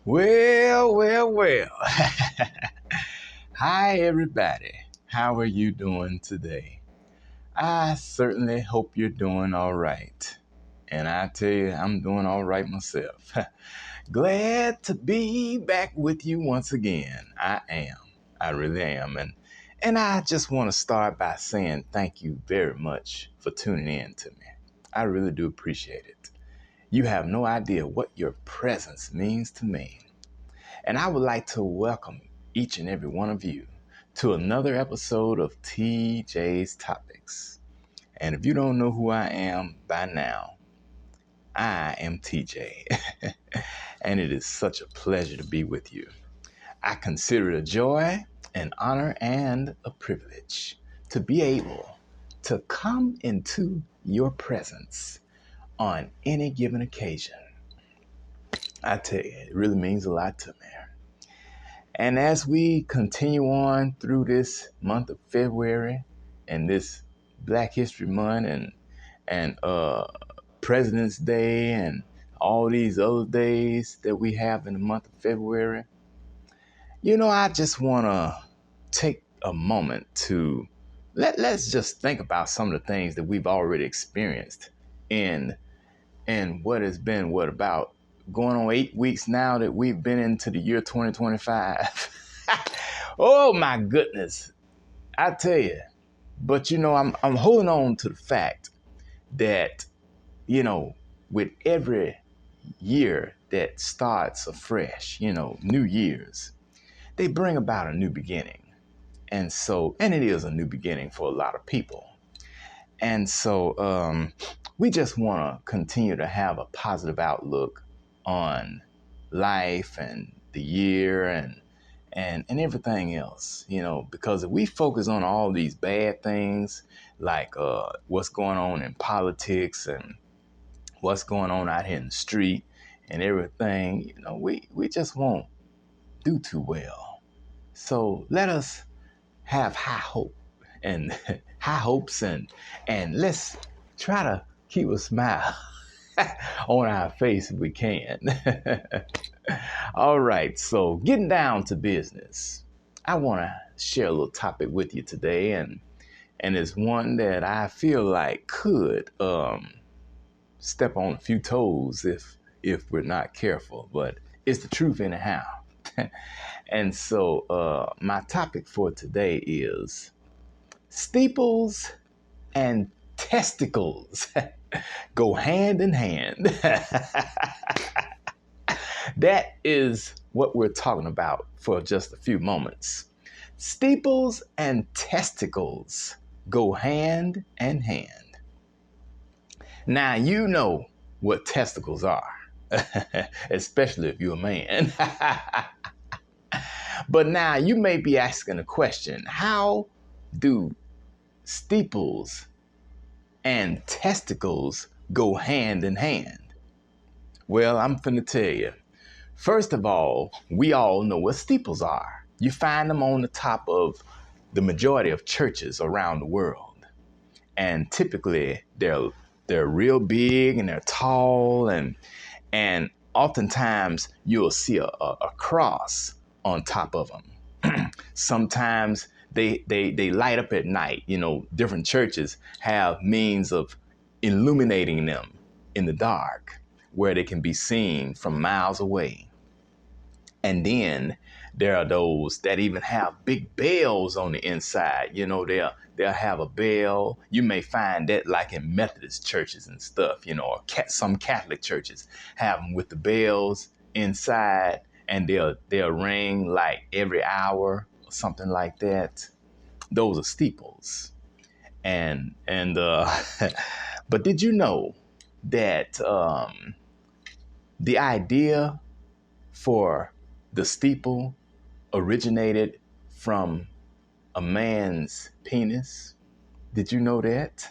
Well, well, well. Hi, everybody. How are you doing today? I certainly hope you're doing all right. And I tell you, I'm doing all right myself. Glad to be back with you once again. I am. I really am. And I just want to start by saying thank you very much for tuning in to me. I really do appreciate it. You have no idea what your presence means to me. And I would like to welcome each and every one of you to another episode of TJ's Topics. And if you don't know who I am by now, I am TJ. And it is such a pleasure to be with you. I consider it a joy, an honor, and a privilege to be able to come into your presence on any given occasion. I tell you, it really means a lot to me. And as we continue on through this month of February and this Black History Month and President's Day and all these other days that we have in the month of February, I just want to take a moment to let's just think about some of the things that we've already experienced in what has been about going on 8 weeks now that we've been into the year 2025. Oh my goodness. I tell you. But I'm holding on to the fact that, with every year that starts afresh, New Year's, they bring about a new beginning. And it is a new beginning for a lot of people. And so we just want to continue to have a positive outlook on life and the year and everything else, because if we focus on all these bad things, like what's going on in politics and what's going on out here in the street and everything, we just won't do too well. So let us have high hope and high hopes and let's try to keep a smile on our face if we can. All right, so getting down to business, I want to share a little topic with you today, and it's one that I feel like could step on a few toes if we're not careful, but it's the truth anyhow. And so my topic for today is steeples and testicles go hand in hand. That is what we're talking about for just a few moments. Steeples and testicles go hand in hand. Now, you know what testicles are, especially if you're a man. But now you may be asking a question: how do steeples and testicles go hand in hand? Well, I'm finna tell you. First of all, we all know what steeples are. You find them on the top of the majority of churches around the world. And typically they're real big and they're tall and oftentimes you'll see a cross on top of them. Sometimes they light up at night. Different churches have means of illuminating them in the dark where they can be seen from miles away. And then there are those that even have big bells on the inside. They'll have a bell. You may find that like in Methodist churches and stuff, or some Catholic churches have them with the bells inside, and they'll ring like every hour or something like that. Those are steeples. And but did you know that the idea for the steeple originated from a man's penis? Did you know that?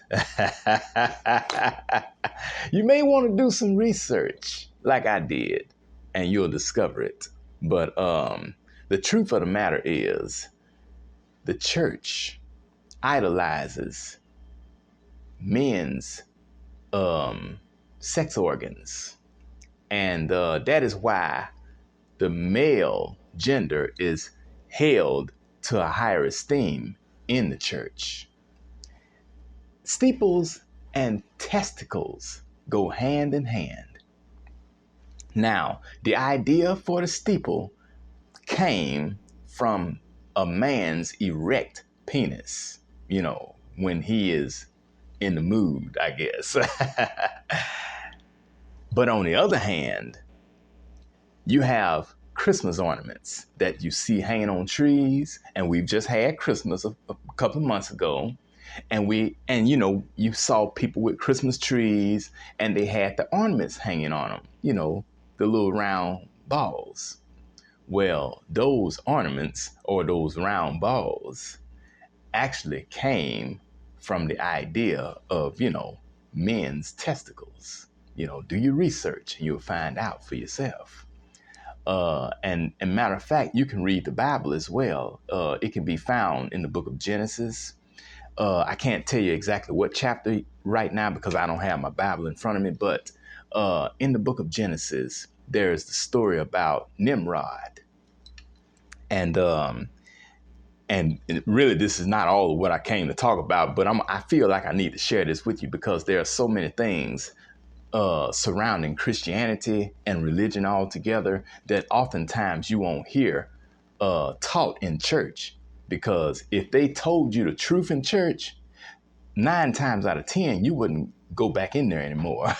You may want to do some research like I did and you'll discover it. But the truth of the matter is the church idolizes men's sex organs. And that is why the male gender is held to a higher esteem in the church. Steeples and testicles go hand in hand. Now, the idea for the steeple came from a man's erect penis, when he is in the mood, I guess. But on the other hand, you have Christmas ornaments that you see hanging on trees, and we've just had Christmas a couple of months ago, and you saw people with Christmas trees, and they had the ornaments hanging on them, the little round balls. Well, those ornaments or those round balls actually came from the idea of, men's testicles. Do your research and you'll find out for yourself. And matter of fact, you can read the Bible as well. It can be found in the book of Genesis. I can't tell you exactly what chapter right now because I don't have my Bible in front of me, but in the book of Genesis, there's the story about Nimrod. And really, this is not all of what I came to talk about, but I feel like I need to share this with you because there are so many things surrounding Christianity and religion altogether that oftentimes you won't hear taught in church. Because if they told you the truth in church, 9 times out of 10, you wouldn't go back in there anymore.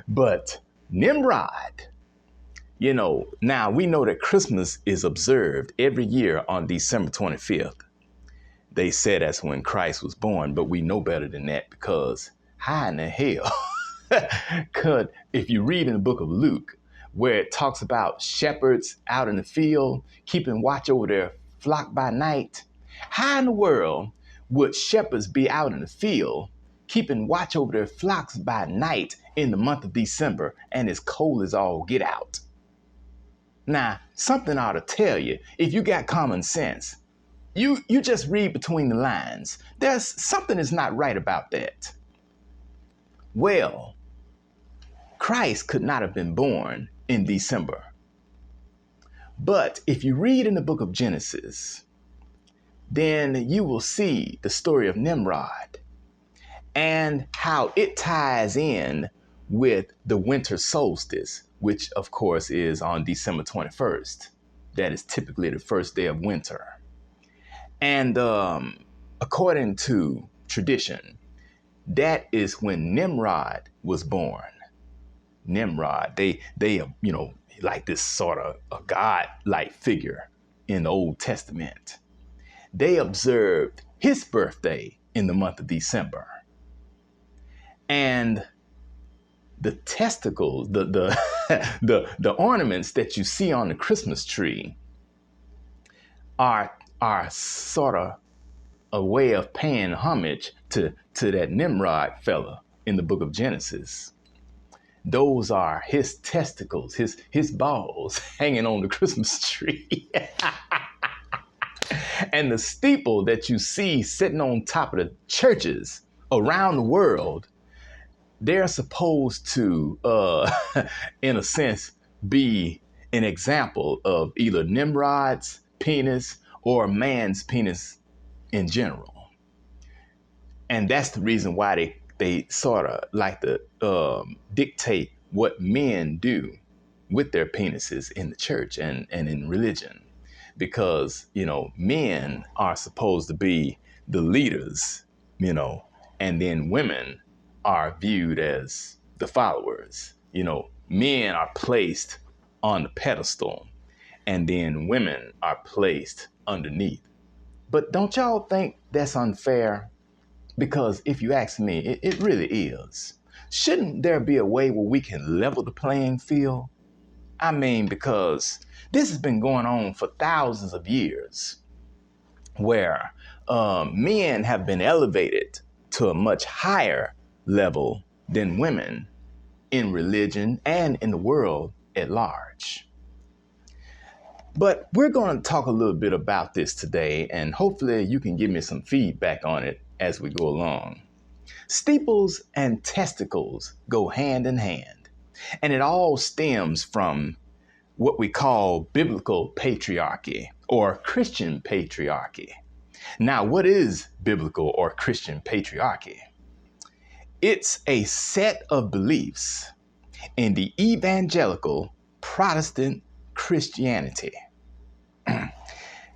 But Nimrod, now we know that Christmas is observed every year on December 25th. They said that's when Christ was born, but we know better than that because how in the hell could, if you read in the book of Luke, where it talks about shepherds out in the field, keeping watch over their flock by night, how in the world would shepherds be out in the field, keeping watch over their flocks by night in the month of December and as cold as all get out? Now, something ought to tell you, if you got common sense, you just read between the lines. There's something that's not right about that. Well, Christ could not have been born in December. But if you read in the book of Genesis, then you will see the story of Nimrod and how it ties in with the winter solstice, which of course is on December 21st. That is typically the first day of winter. And according to tradition, that is when Nimrod was born. Nimrod, they like this sort of a god-like figure in the Old Testament. They observed his birthday in the month of December. And the testicles, the ornaments that you see on the Christmas tree are sort of a way of paying homage to that Nimrod fella in the book of Genesis. Those are his testicles, his balls hanging on the Christmas tree. And the steeple that you see sitting on top of the churches around the world, they're supposed to, in a sense, be an example of either Nimrod's penis or man's penis in general. And that's the reason why they sort of like to dictate what men do with their penises in the church and in religion. Because, men are supposed to be the leaders, and then women are viewed as the followers. Men are placed on the pedestal and then women are placed underneath. But don't y'all think that's unfair? Because if you ask me, it really is. Shouldn't there be a way where we can level the playing field? I mean, because this has been going on for thousands of years, where men have been elevated to a much higher level than women in religion and in the world at large. But we're going to talk a little bit about this today, and hopefully you can give me some feedback on it as we go along. Steeples and testicles go hand in hand, and it all stems from what we call biblical patriarchy or Christian patriarchy. Now, what is biblical or Christian patriarchy? It's a set of beliefs in the evangelical Protestant Christianity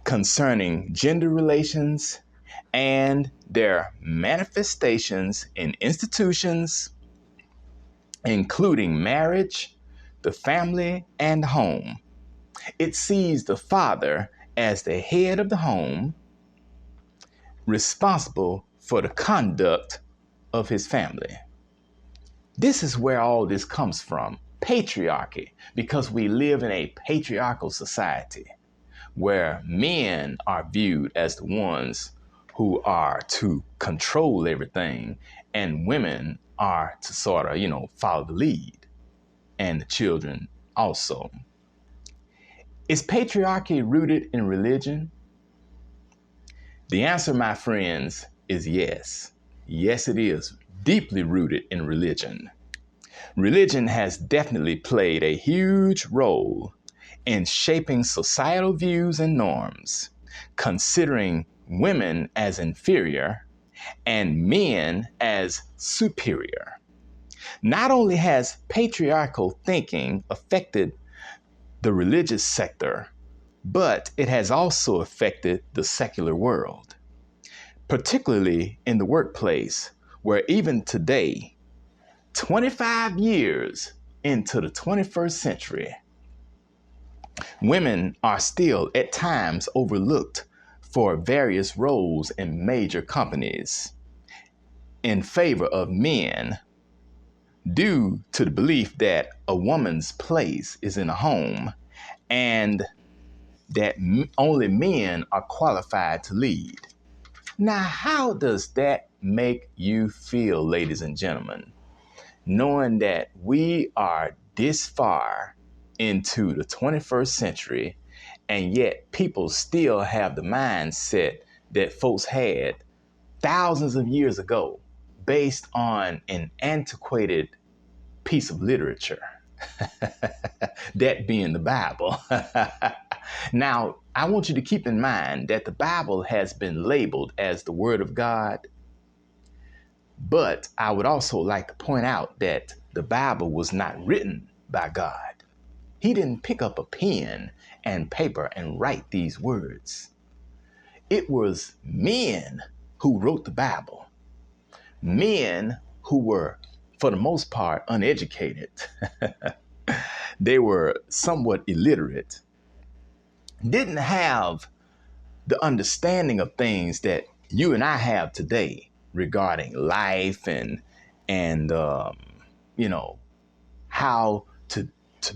concerning gender relations and their manifestations in institutions, including marriage, the family, and home. It sees the father as the head of the home, responsible for the conduct of his family. This is where all this comes from, patriarchy, because we live in a patriarchal society where men are viewed as the ones who are to control everything and women are to sort of, follow the lead, and the children also. Is patriarchy rooted in religion? The answer, my friends, is yes. Yes, it is deeply rooted in religion. Religion has definitely played a huge role in shaping societal views and norms, considering women as inferior and men as superior. Not only has patriarchal thinking affected the religious sector, but it has also affected the secular world, particularly in the workplace, where even today, 25 years into the 21st century, women are still at times overlooked for various roles in major companies in favor of men due to the belief that a woman's place is in a home and that only men are qualified to lead. Now, how does that make you feel, ladies and gentlemen, knowing that we are this far into the 21st century and yet people still have the mindset that folks had thousands of years ago based on an antiquated piece of literature, that being the Bible. Now, I want you to keep in mind that the Bible has been labeled as the Word of God, but I would also like to point out that the Bible was not written by God. He didn't pick up a pen and paper and write these words. It was men who wrote the Bible, men who were, for the most part, uneducated. They were somewhat illiterate, didn't have the understanding of things that you and I have today regarding life and how to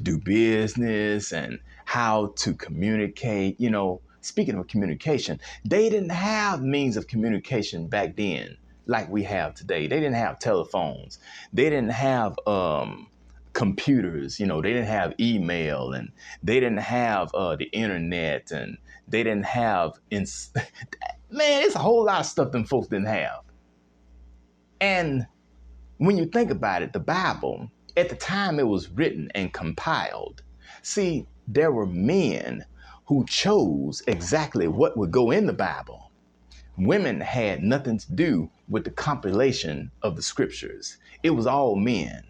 do business and how to communicate. Speaking of communication, they didn't have means of communication back then like we have today. They didn't have telephones. They didn't have computers. They didn't have email, and they didn't have the internet, and they didn't have man, it's a whole lot of stuff them folks didn't have. And when you think about it, the Bible, at the time it was written and compiled, see, there were men who chose exactly what would go in the Bible. Women had nothing to do with the compilation of the scriptures. It was all men.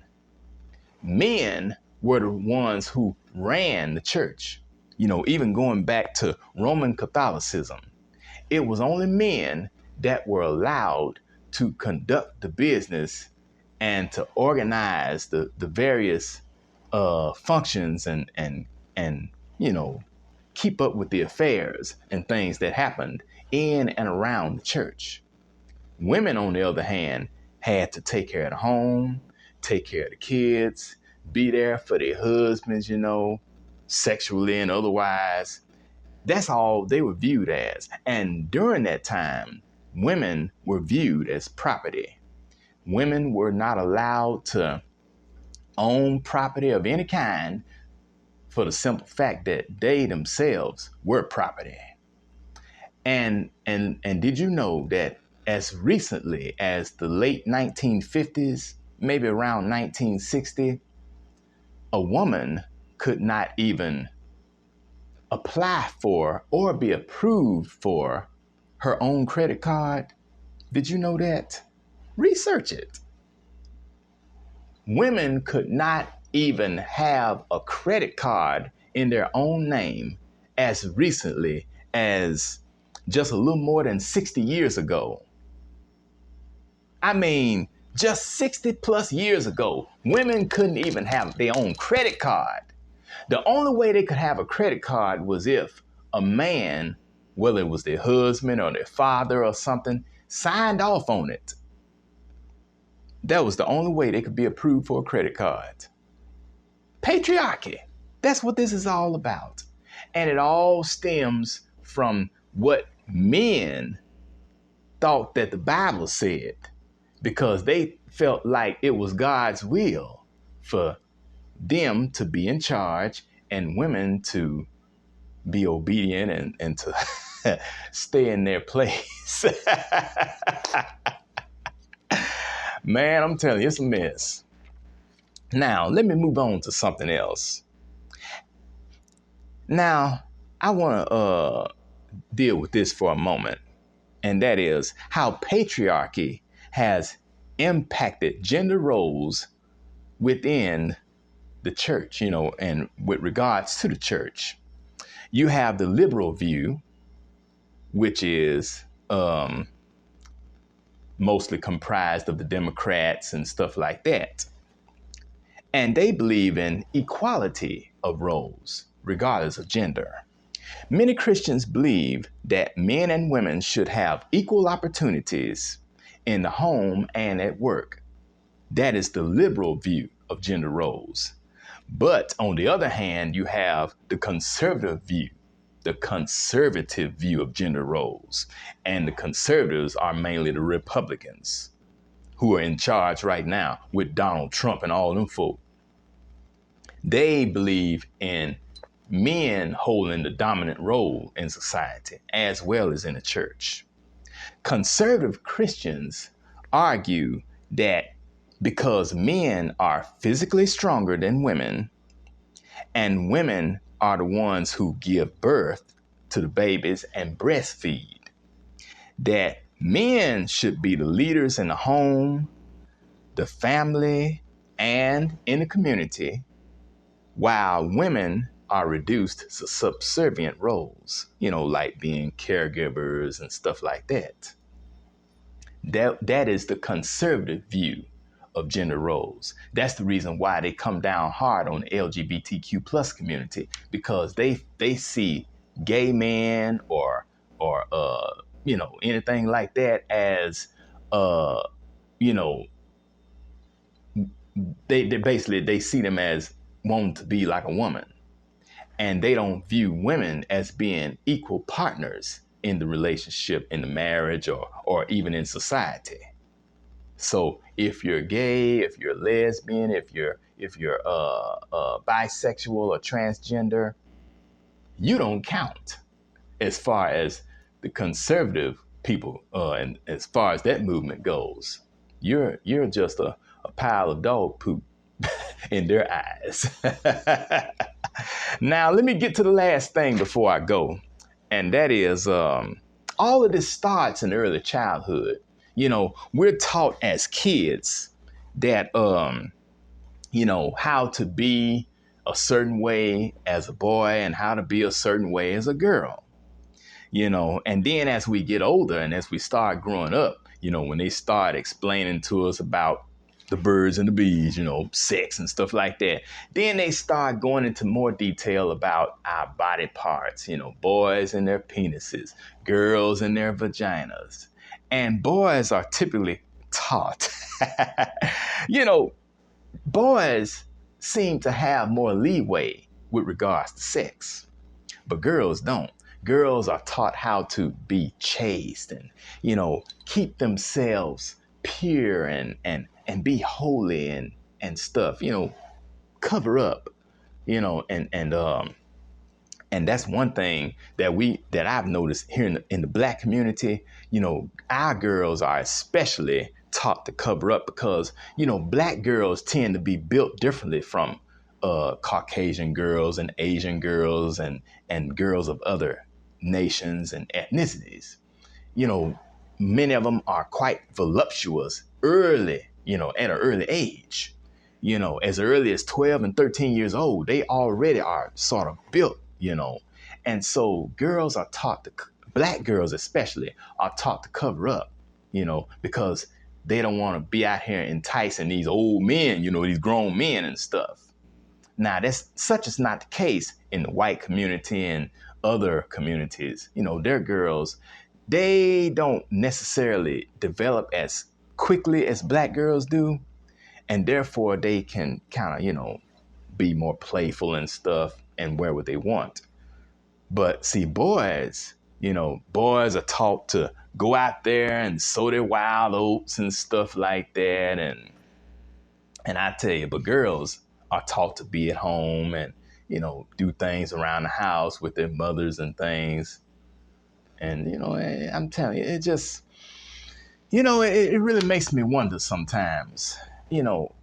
Men were the ones who ran the church. Even going back to Roman Catholicism, it was only men that were allowed to conduct the business and to organize the various functions and keep up with the affairs and things that happened in and around the church. Women, on the other hand, had to take care of the home, take care of the kids, be there for their husbands, sexually and otherwise. That's all they were viewed as. And during that time, women were viewed as property. Women were not allowed to own property of any kind for the simple fact that they themselves were property. And did you know that as recently as the late 1950s, maybe around 1960, a woman could not even apply for or be approved for her own credit card. Did you know that? Research it. Women could not even have a credit card in their own name as recently as just a little more than 60 years ago. I mean, just 60 plus years ago, women couldn't even have their own credit card. The only way they could have a credit card was if a man, whether it was their husband or their father or something, signed off on it. That was the only way they could be approved for a credit card. Patriarchy. That's what this is all about. And it all stems from what men thought that the Bible said, because they felt like it was God's will for them to be in charge and women to be obedient and to stay in their place. Man, I'm telling you, it's a mess. Now, let me move on to something else. Now, I want to deal with this for a moment, and that is how patriarchy has impacted gender roles within the church, and with regards to the church. You have the liberal view, which is mostly comprised of the Democrats and stuff like that. And they believe in equality of roles, regardless of gender. Many Christians believe that men and women should have equal opportunities in the home and at work. That is the liberal view of gender roles. But on the other hand, you have the conservative view of gender roles. And the conservatives are mainly the Republicans who are in charge right now with Donald Trump and all them folk. They believe in men holding the dominant role in society as well as in the church. Conservative Christians argue that because men are physically stronger than women, and women are the ones who give birth to the babies and breastfeed, that men should be the leaders in the home, the family, and in the community, while women are reduced to subservient roles, like being caregivers and stuff like that. That is the conservative view of gender roles. That's the reason why they come down hard on the LGBTQ plus community, because they see gay men or anything like that as they see them as wanting to be like a woman, and they don't view women as being equal partners in the relationship, in the marriage, or even in society. So if you're gay, if you're lesbian, if you're bisexual or transgender, you don't count as far as the conservative people, and as far as that movement goes. You're just a pile of dog poop in their eyes. Now, let me get to the last thing before I go. And that is, all of this starts in early childhood. We're taught as kids that, how to be a certain way as a boy and how to be a certain way as a girl. And then as we get older and as we start growing up, when they start explaining to us about the birds and the bees, sex and stuff like that, then they start going into more detail about our body parts, boys and their penises, girls and their vaginas. And boys are typically taught, boys seem to have more leeway with regards to sex, but girls don't. Girls are taught how to be chaste and, keep themselves pure and be holy and stuff, cover up, and that's one thing that I've noticed here in the Black community. Our girls are especially taught to cover up because, Black girls tend to be built differently from Caucasian girls and Asian girls and girls of other nations and ethnicities. You know, many of them are quite voluptuous early, at an early age. As early as 12 and 13 years old, they already are sort of built. And so girls are taught black girls especially, are taught to cover up, because they don't want to be out here enticing these old men, these grown men and stuff. Now, such is not the case in the white community and other communities. Their girls, they don't necessarily develop as quickly as black girls do. And therefore, they can kind of, be more playful and stuff and wear what they want. But see, boys are taught to go out there and sow their wild oats and stuff like that. And I tell you, but girls are taught to be at home and, do things around the house with their mothers and things. And, I'm telling you, it just, it really makes me wonder sometimes,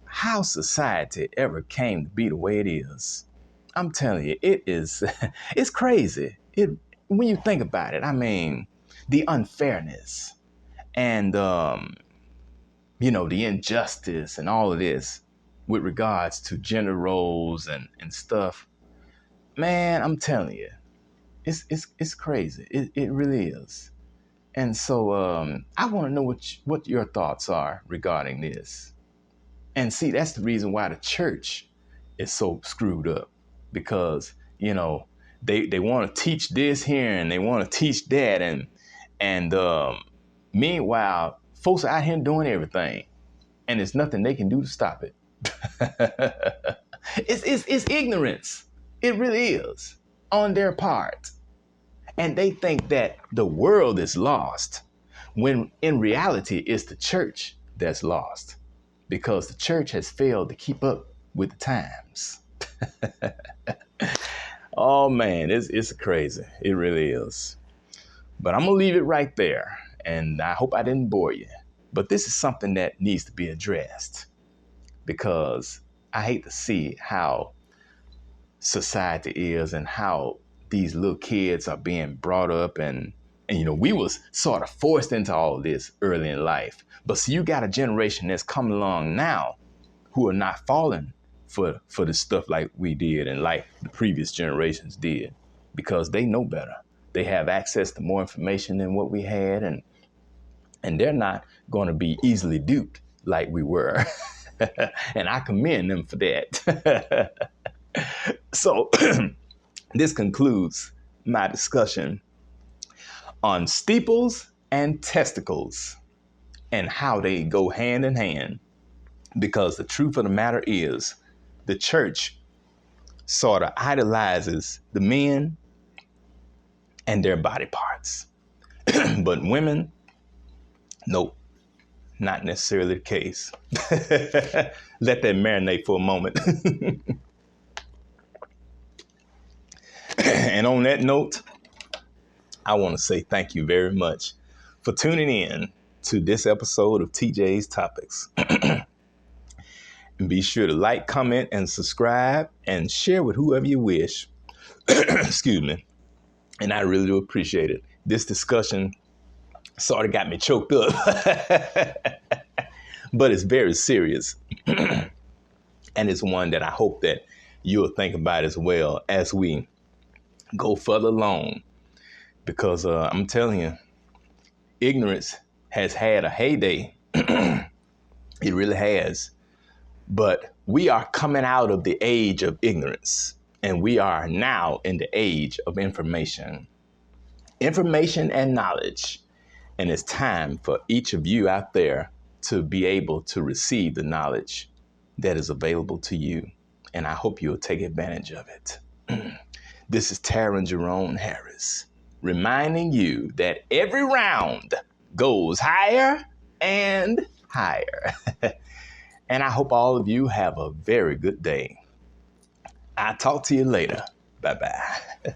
how society ever came to be the way it is. I'm telling you, it is, it's crazy. When you think about it, I mean, the unfairness and, the injustice and all of this with regards to gender roles and stuff, man, I'm telling you, it's crazy. It really is. And so I want to know what your thoughts are regarding this. And see, that's the reason why the church is so screwed up, because, they want to teach this here and they want to teach that. And meanwhile, folks are out here doing everything and there's nothing they can do to stop it. It's ignorance. It really is on their part. And they think that the world is lost when in reality it's the church that's lost, because the church has failed to keep up with the times. Oh man, it's crazy. It really is. But I'm gonna leave it right there. And I hope I didn't bore you. But this is something that needs to be addressed, because I hate to see how society is and how these little kids are being brought up and we was sort of forced into all of this early in life. But see, you got a generation that's coming along now who are not falling for the stuff like we did and like the previous generations did, because they know better. They have access to more information than what we had, and they're not going to be easily duped like we were. And I commend them for that. So this concludes my discussion on steeples and testicles and how they go hand in hand. Because the truth of the matter is, the church sort of idolizes the men and their body parts. But women, nope, not necessarily the case. Let that marinate for a moment. And on that note, I want to say thank you very much for tuning in to this episode of TJ's Topics. And be sure to like, comment, and subscribe, and share with whoever you wish. Excuse me. And I really do appreciate it. This discussion sort of got me choked up, but it's very serious. And it's one that I hope that you'll think about as well as we go further along. Because I'm telling you, ignorance has had a heyday. It really has. But we are coming out of the age of ignorance, and we are now in the age of information and knowledge. And it's time for each of you out there to be able to receive the knowledge that is available to you. And I hope you'll take advantage of it. This is Taryn Jerome Harris, reminding you that every round goes higher and higher. And I hope all of you have a very good day. I'll talk to you later. Bye-bye.